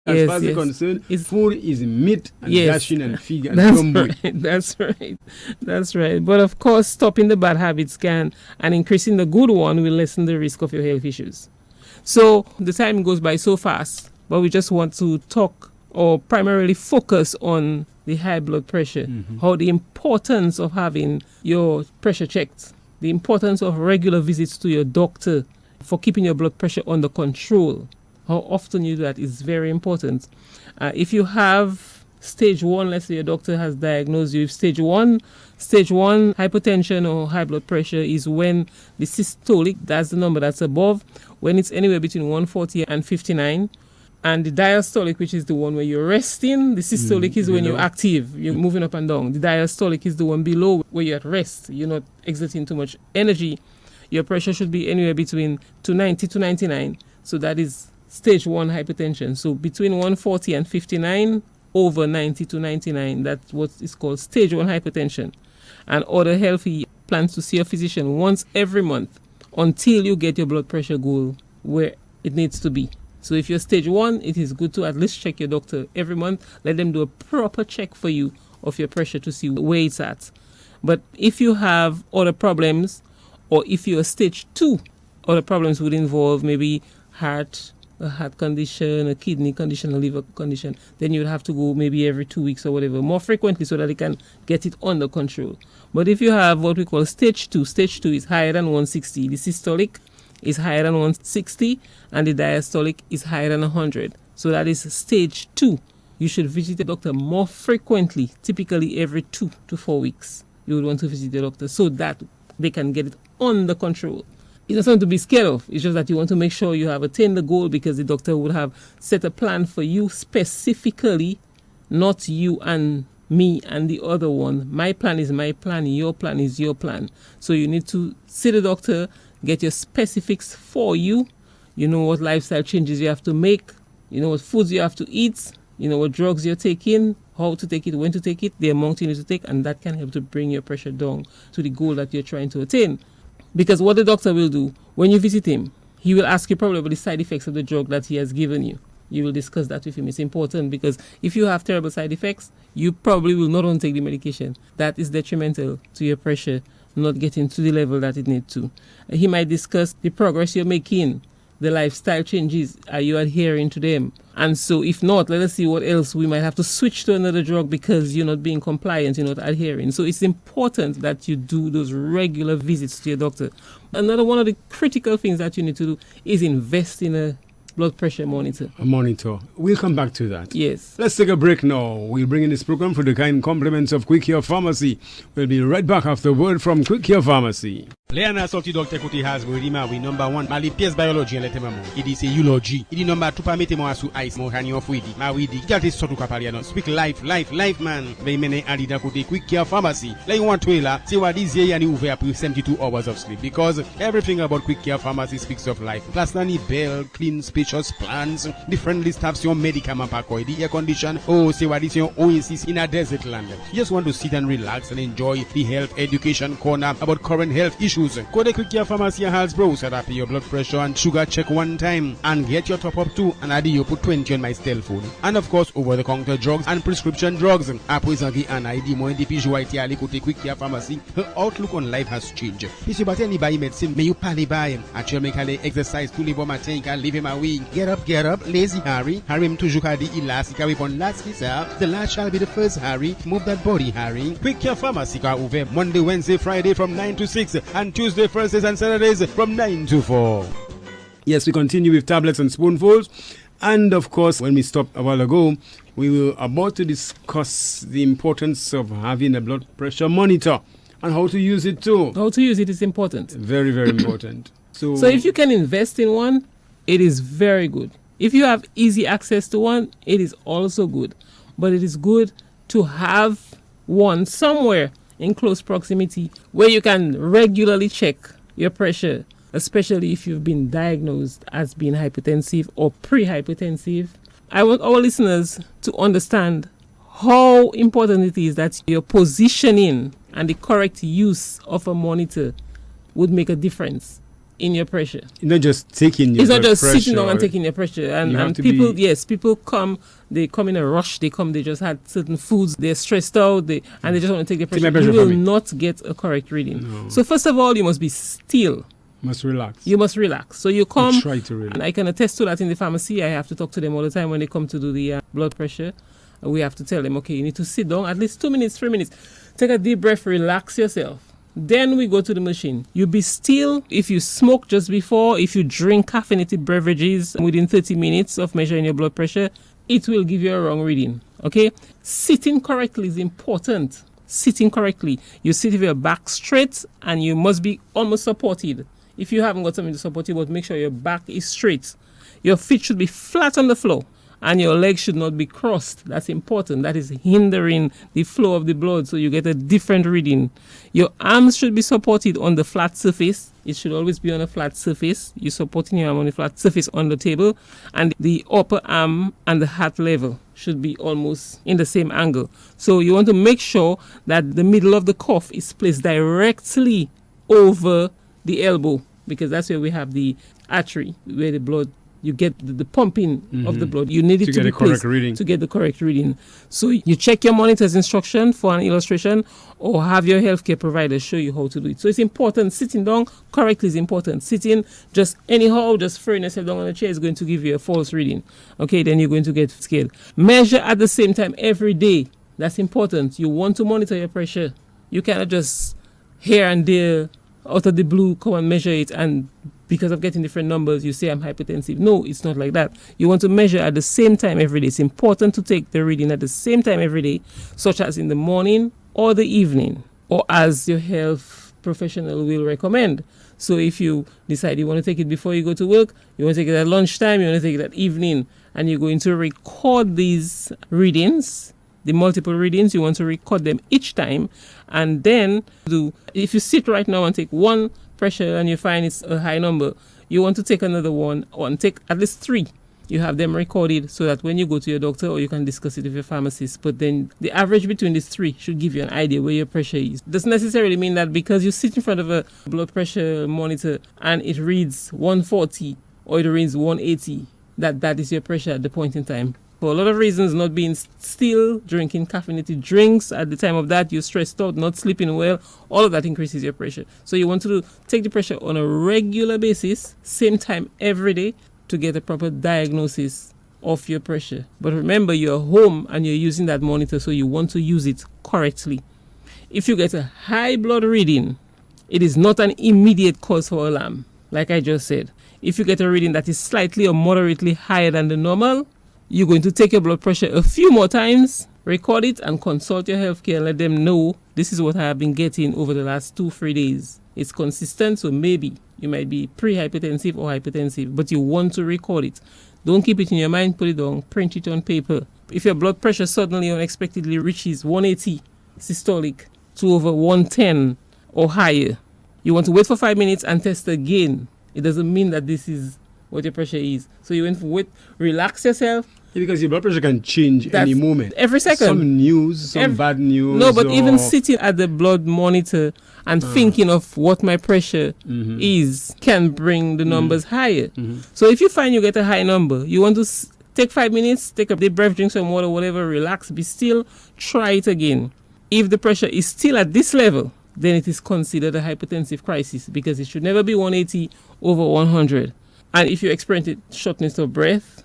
As far as they're concerned, food is meat and dashing and fig and That's right. But of course, stopping the bad habits and increasing the good one will lessen the risk of your health issues. So the time goes by so fast, but we just want to talk or primarily focus on the high blood pressure, how the importance of having your pressure checked, the importance of regular visits to your doctor for keeping your blood pressure under control. How often you do that is very important. If you have stage 1, let's say your doctor has diagnosed you with stage 1 hypertension or high blood pressure is when the systolic, that's the number that's above, when it's anywhere between 140 and 59. And the diastolic, which is the one where you're resting, the systolic is when you're active, you're moving up and down. The diastolic is the one below where you're at rest, you're not exerting too much energy. Your pressure should be anywhere between 290 to 99. So that is stage 1 hypertension. So between 140 and 59, over 90 to 99, that's what is called stage 1 hypertension. And other healthy plans to see a physician once every month until you get your blood pressure goal where it needs to be. So if you're stage 1, it is good to at least check your doctor every month. Let them do a proper check for you of your pressure to see where it's at. But if you have other problems, or if you're stage 2, other problems would involve maybe a heart condition, a kidney condition, a liver condition, then you would have to go maybe every 2 weeks or whatever, more frequently so that they can get it under control. But if you have what we call stage 2 is higher than 160. The systolic is higher than 160 and the diastolic is higher than 100. So that is stage 2. You should visit the doctor more frequently, typically every 2 to 4 weeks. You would want to visit the doctor so that they can get it under control. It's not something to be scared of. It's just that you want to make sure you have attained the goal because the doctor would have set a plan for you specifically, not you and me and the other one. My plan is my plan, your plan is your plan. So you need to see the doctor, get your specifics for you. You know what lifestyle changes you have to make. You know what foods you have to eat. You know what drugs you're taking, how to take it, when to take it, the amount you need to take, and that can help to bring your pressure down to the goal that you're trying to attain. Because what the doctor will do, when you visit him, he will ask you probably about the side effects of the drug that he has given you. You will discuss that with him. It's important because if you have terrible side effects, you probably will not want to take the medication. That is detrimental to your pressure not getting to the level that it needs to. He might discuss the progress you're making, the lifestyle changes, are you adhering to them? And so if not, let us see what else we might have to switch to another drug because you're not being compliant, you're not adhering. So it's important that you do those regular visits to your doctor. Another one of the critical things that you need to do is invest in a blood pressure monitor. A monitor. We'll come back to that. Yes. Let's take a break now. We'll bring in this program for the kind compliments of Quick Care Pharmacy. We'll be right back after a word from Quick Care Pharmacy. Leana sorti docteur côté Hasbury ma oui number 1 ma li pièce biology en lettre maman il dit c'est eulogy il dit number 2 pas mettre moi sous ice mon hanyo fouidi ma oui dit gardez surtout ka parler non speak life man ve menen ali dans côté Quick Care Pharmacy là you want to là c'est what this year yani ouvert pour 72 hours of sleep because everything about Quick Care Pharmacy speaks of life plus nani bell clean spacious plans different list of your medicament pa ko the air condition oh c'est what this your oasis in a desert land you just want to sit and relax and enjoy the health education corner about current health issues. Go to Quick Care Pharmacy and Halsbro, set up your blood pressure and sugar check one time and get your top up too and add you put 20 on my telephone. And of course over the counter drugs and prescription drugs. Après ça an ID moins depuis joie aller côté Quick Care Pharmacy. Her outlook on life has changed. If you battre ni buy medicine, mais you parler buy. Actually make aller exercise tous les bon matin, can leave him away. Get up, lazy Harry. Harry him toujours a dit il a si carry on last sir. The last shall be the first Harry. Move that body Harry. Quick Care Pharmacy ka ouvert Monday, Wednesday, Friday from 9 to 6 and Tuesday, Thursdays and Saturdays from 9 to 4. Yes, we continue with tablets and spoonfuls. And of course, when we stopped a while ago, we were about to discuss the importance of having a blood pressure monitor and how to use it too. How to use it is important. Very, very important. So if you can invest in one, it is very good. If you have easy access to one, it is also good. But it is good to have one somewhere in close proximity where you can regularly check your pressure, especially if you've been diagnosed as being hypertensive or pre-hypertensive. I want our listeners to understand how important it is that your positioning and the correct use of a monitor would make a difference in your pressure. It's not just taking your It's not blood just pressure, sitting down and taking your pressure. You And have to people, be- yes, people come, they come in a rush. They just had certain foods, they're stressed out, and they just want to take their Take my pressure. You pressure will from me. not get a correct reading. No. So first of all, you must be still. Must relax. You must relax. So you come, Try to relax. and I can attest to that in the pharmacy. I have to talk to them all the time when they come to do the blood pressure. We have to tell them, okay, you need to sit down at least 2 minutes, 3 minutes. Take a deep breath, relax yourself. Then we go to the machine. You be still. If you smoke just before, if you drink caffeinated beverages within 30 minutes of measuring your blood pressure, it will give you a wrong reading. Okay? Sitting correctly is important. Sitting correctly. You sit with your back straight and you must be almost supported. If you haven't got something to support you, but make sure your back is straight. Your feet should be flat on the floor and your legs should not be crossed. That's important. That is hindering the flow of the blood, so you get a different reading. Your arms should be supported on the flat surface. It should always be on a flat surface. You're supporting your arm on the flat surface on the table, and the upper arm and the heart level should be almost in the same angle. So you want to make sure that the middle of the cuff is placed directly over the elbow, because that's where we have the artery, where the blood, you get the pumping of the blood. You need it to get be the correct placed reading. to get the correct reading. So you check your monitor's instruction for an illustration, or have your healthcare provider show you how to do it. So it's important. Sitting down correctly is important. Sitting just anyhow, just throwing yourself down on a chair is going to give you a false reading. Okay, then you're going to get scared. Measure at the same time every day. That's important. You want to monitor your pressure. You cannot just here and there, out of the blue, come and measure it, and because of getting different numbers, you say I'm hypertensive. No, it's not like that. You want to measure at the same time every day. It's important to take the reading at the same time every day, such as in the morning or the evening, or as your health professional will recommend. So if you decide you want to take it before you go to work, you want to take it at lunchtime, you want to take it at evening, and you're going to record these readings, the multiple readings, you want to record them each time, and then if you sit right now and take one pressure and you find it's a high number, you want to take another one and take at least 3. You have them recorded so that when you go to your doctor, or you can discuss it with your pharmacist, but then the average between these 3 should give you an idea where your pressure is. Doesn't necessarily mean that because you sit in front of a blood pressure monitor and it reads 140 or it reads 180, that is your pressure at the point in time. For a lot of reasons, not being still, drinking caffeinated drinks at the time of that, you're stressed out, not sleeping well, all of that increases your pressure. So you want to take the pressure on a regular basis, same time every day, to get a proper diagnosis of your pressure. But remember, you're home and you're using that monitor, so you want to use it correctly. If you get a high blood reading, it is not an immediate cause for alarm, like I just said. If you get a reading that is slightly or moderately higher than the normal, you're going to take your blood pressure a few more times, record it, and consult your healthcare and let them know this is what I have been getting over the last 2-3 days. It's consistent, so maybe you might be pre-hypertensive or hypertensive, but you want to record it. Don't keep it in your mind, put it down, print it on paper. If your blood pressure suddenly unexpectedly reaches 180 systolic to over 110 or higher, you want to wait for 5 minutes and test again. It doesn't mean that this is what your pressure is. So you want to wait, relax yourself. Yeah, because your blood pressure can change any moment. Every second. Some news, some bad news. No, but even sitting at the blood monitor and thinking of what my pressure is can bring the numbers higher. So if you find you get a high number, you want to take 5 minutes, take a deep breath, drink some water, whatever, relax, be still, try it again. If the pressure is still at this level, then it is considered a hypertensive crisis, because it should never be 180 over 100. And if you experience shortness of breath,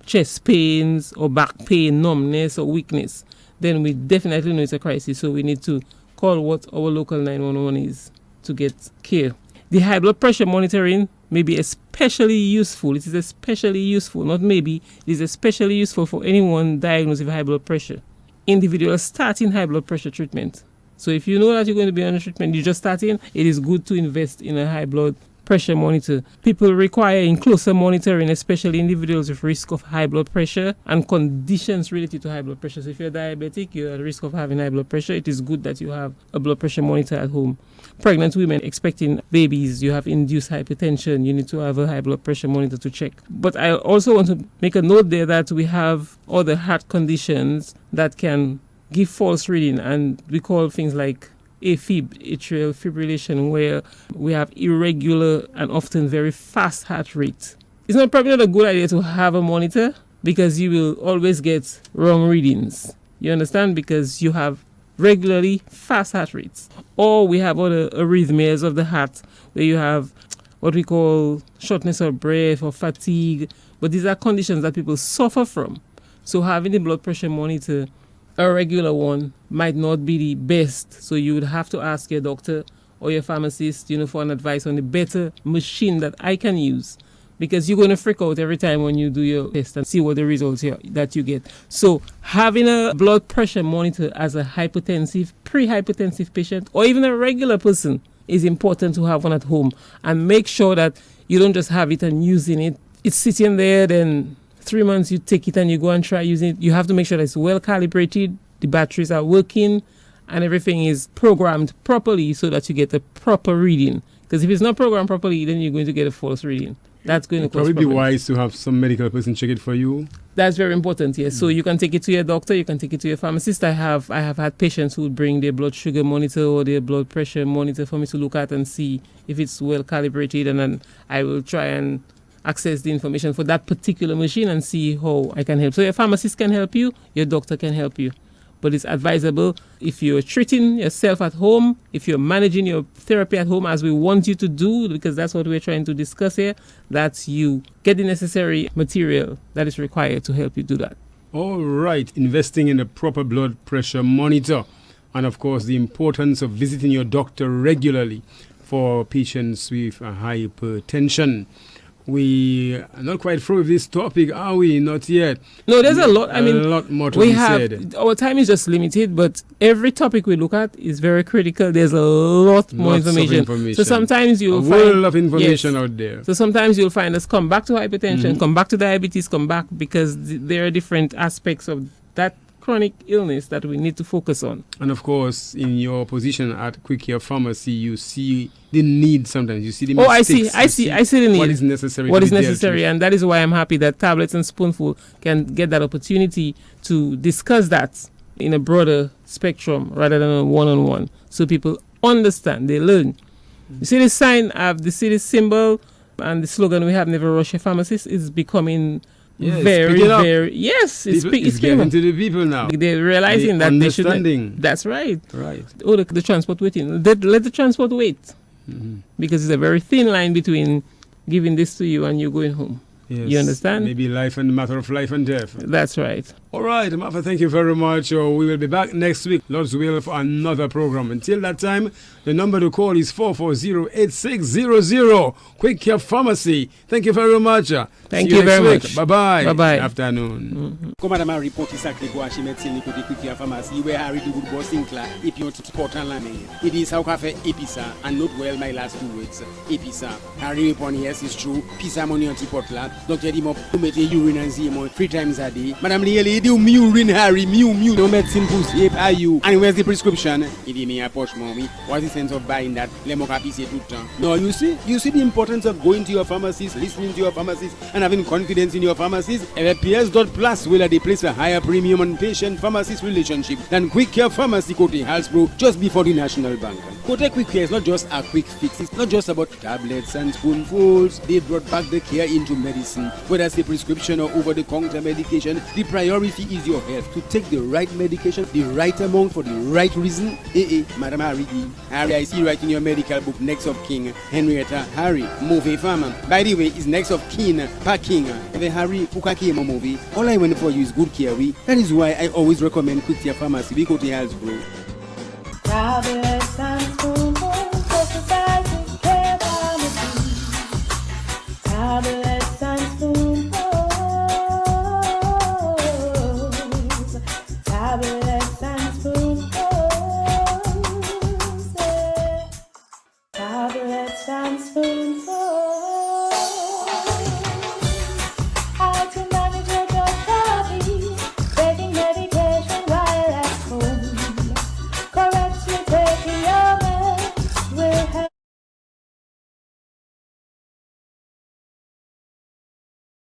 chest pains or back pain, numbness or weakness, then we definitely know it's a crisis. So we need to call what our local 911 is to get care. The high blood pressure monitoring may be especially useful. It is especially useful, not maybe, it is especially useful for anyone diagnosed with high blood pressure. Individuals starting high blood pressure treatment. So if you know that you're going to be on a treatment, you're just starting, it is good to invest in a high blood pressure monitor. People require closer monitoring, especially individuals with risk of high blood pressure and conditions related to high blood pressure. So if you're diabetic, you're at risk of having high blood pressure. It is good that you have a blood pressure monitor at home. Pregnant women expecting babies, you have induced hypertension, you need to have a high blood pressure monitor to check. But I also want to make a note there that we have other heart conditions that can give false reading, and we call things like AFib, atrial fibrillation, where we have irregular and often very fast heart rate. It's probably not a good idea to have a monitor because you will always get wrong readings. You understand? Because you have regularly fast heart rates. Or we have other arrhythmias of the heart where you have what we call shortness of breath or fatigue. But these are conditions that people suffer from. So having a blood pressure monitor, a regular one, might not be the best. So you would have to ask your doctor or your pharmacist, for an advice on a better machine that I can use. Because you're going to freak out every time when you do your test and see what the results that you get. So having a blood pressure monitor as a hypertensive, pre-hypertensive patient, or even a regular person, is important to have one at home. And make sure that you don't just have it and using it. It's sitting there, then 3 months you take it and you go and try using it. You have to make sure that it's well calibrated, the batteries are working, and everything is programmed properly so that you get a proper reading. Because if it's not programmed properly, then you're going to get a false reading. That's going to cause probably be problems. wise to have some medical person check it for you. That's very important, yes. So you can take it to your doctor, you can take it to your pharmacist. I have had patients who would bring their blood sugar monitor or their blood pressure monitor for me to look at and see if it's well calibrated, and then I will try and access the information for that particular machine and see how I can help. So your pharmacist can help you, your doctor can help you. But it's advisable if you're treating yourself at home, if you're managing your therapy at home as we want you to do, because that's what we're trying to discuss here, that you get the necessary material that is required to help you do that. All right, investing in a proper blood pressure monitor. And of course, the importance of visiting your doctor regularly for patients with hypertension. We are not quite through with this topic, are we? Not yet. No, there's a lot. A lot more to be said. Our time is just limited, but every topic we look at is very critical. There's a lot more information. So sometimes you'll find a world of information out there. So sometimes you'll find us come back to hypertension, come back to diabetes, come back, because there are different aspects of that chronic illness that we need to focus on. And of course, in your position at Quick Care Pharmacy, you see the need sometimes. You see the mistakes. I see the need. What is necessary. And that is why I'm happy that Tablets and Spoonful can get that opportunity to discuss that in a broader spectrum rather than a one-on-one, so people understand, they learn. You see the sign, the symbol, and the slogan we have, "Never rush a pharmacist," is becoming it's getting to the people now. They're realizing that they should. That's right. Right. Oh, the transport waiting. Let the transport wait, because it's a very thin line between giving this to you and you going home. Yes. You understand? Maybe matter of life and death. That's right. All right, Martha, thank you very much. We will be back next week, Lord's will, for another program. Until that time, the number to call is 440-8600. Quick Care Pharmacy. Thank you very much. Thank you very much. Bye-bye. Bye-bye. Afternoon. Comme madame a reporté ça que quoi chez médecin côté Quick Care Pharmacy where Harry do good bossing là et puis on sport en la main. It is how cafe episa and not well my last 2 weeks. Episa. Harry report yes is true. Pisa money on pot là. Docteur dit mon mettre urine en zimo 3 times a day. Madame Lieli do urine Harry miu no medicine pussy if are you. And where's the prescription? It is me a poche mommy. What's the sense of buying that? Les mo capiser tout temps. No, you see the importance of going to your pharmacist, listening to your pharmacist and having confidence in your pharmacist. PS.Plus will they place a higher premium on patient-pharmacist relationship than Quick Care Pharmacy Kote Halsbro just before the National Bank. Kote Quick Care is not just a quick fix. It's not just about tablets and spoonfuls. They brought back the care into medicine. Whether it's a prescription or over-the-counter medication, the priority is your health. To take the right medication, the right amount for the right reason. Madam Harry, I see right in your medical book, next of kin, Henrietta Harry, movie farmer. By the way, is next of kin, packing. The Harry Kukaki movie. All I want for you is good care. That is why I always recommend Quick Care Pharmacy. We go to Halsbro.